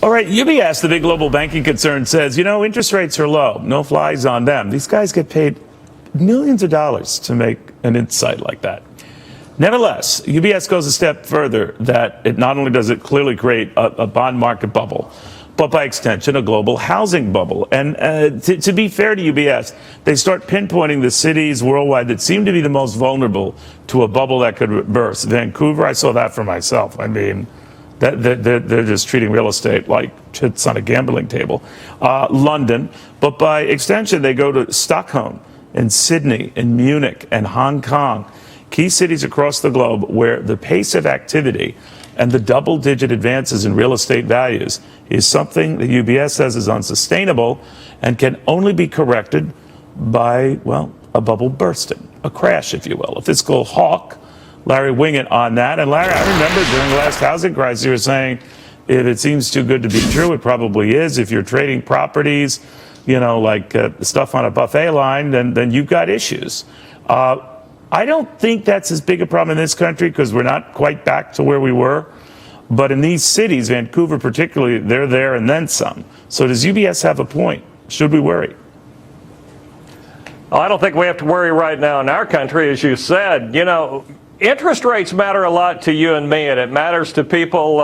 All right, UBS, the big global banking concern, says, interest rates are low. No flies on them. These guys get paid millions of dollars to make an insight like that. Nevertheless, UBS goes a step further that it not only does it clearly create a bond market bubble, but by extension, a global housing bubble. And to be fair to UBS, they start pinpointing the cities worldwide that seem to be the most vulnerable to a bubble that could burst. Vancouver, I saw that for myself. I mean, they're just treating real estate like it's on a gambling table. London, but by extension, they go to Stockholm and Sydney and Munich and Hong Kong, key cities across the globe where the pace of activity and the double-digit advances in real estate values is something that UBS says is unsustainable and can only be corrected by, a bubble bursting, a crash, if you will, a fiscal hawk. Larry Winget on that. And Larry, I remember during the last housing crisis, you were saying, if it seems too good to be true, it probably is. If you're trading properties, like stuff on a buffet line, then you've got issues. I don't think that's as big a problem in this country because we're not quite back to where we were. But in these cities, Vancouver particularly, they're there and then some. So does UBS have a point? Should we worry? Oh, I don't think we have to worry right now in our country, as you said. Interest rates matter a lot to you and me, and it matters to people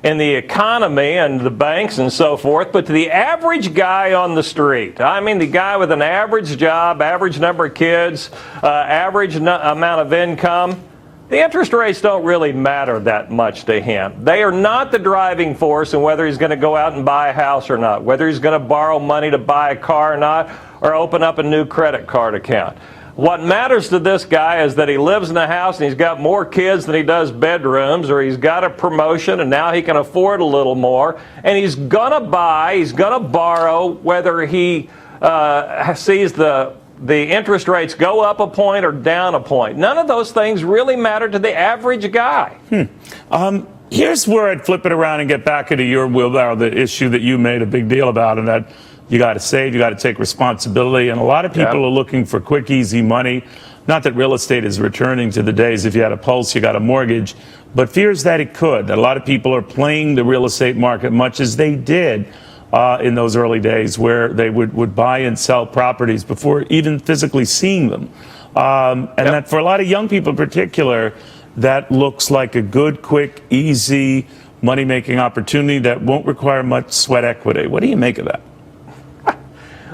in the economy and the banks and so forth. But to the average guy on the street, I mean the guy with an average job, average number of kids, average amount of income, the interest rates don't really matter that much to him. They are not the driving force in whether he's going to go out and buy a house or not, whether he's going to borrow money to buy a car or not, or open up a new credit card account. What matters to this guy is that he lives in a house and he's got more kids than he does bedrooms, or he's got a promotion and now he can afford a little more, and he's going to buy, he's going to borrow, whether he sees the interest rates go up a point or down a point. None of those things really matter to the average guy. Here's where I'd flip it around and get back into your wheelbarrow, the issue that you made a big deal about, and that you got to save, you got to take responsibility. And a lot of people are looking for quick, easy money. Not that real estate is returning to the days if you had a pulse, you got a mortgage, but fears that it could. That a lot of people are playing the real estate market much as they did in those early days, where they would buy and sell properties before even physically seeing them. That for a lot of young people in particular, that looks like a good, quick, easy money-making opportunity that won't require much sweat equity. What do you make of that?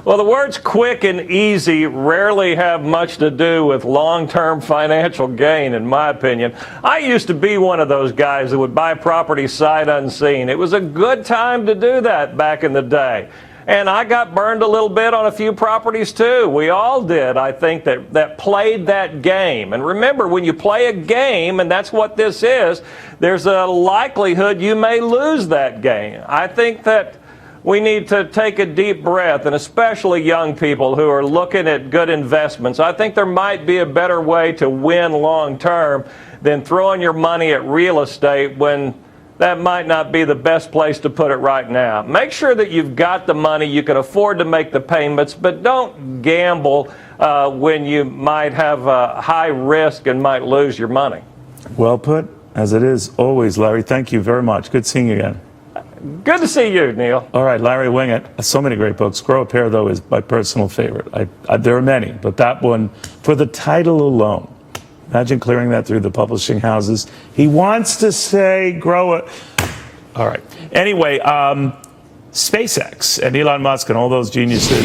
Well, the words quick and easy rarely have much to do with long-term financial gain, in my opinion. I used to be one of those guys that would buy property sight unseen. It was a good time to do that back in the day. And I got burned a little bit on a few properties too. We all did, I think, that played that game. And remember, when you play a game, and that's what this is, there's a likelihood you may lose that game. I think that we need to take a deep breath, and especially young people who are looking at good investments. I think there might be a better way to win long term than throwing your money at real estate when that might not be the best place to put it right now. Make sure that you've got the money, you can afford to make the payments, but don't gamble when you might have a high risk and might lose your money. Well put, as it is always, Larry. Thank you very much. Good seeing you again. Good to see you, Neil. All right, Larry Winget. So many great books. Grow a Pair, though, is my personal favorite. There are many, but that one, for the title alone, imagine clearing that through the publishing houses. He wants to say grow a... All right. Anyway, SpaceX and Elon Musk and all those geniuses.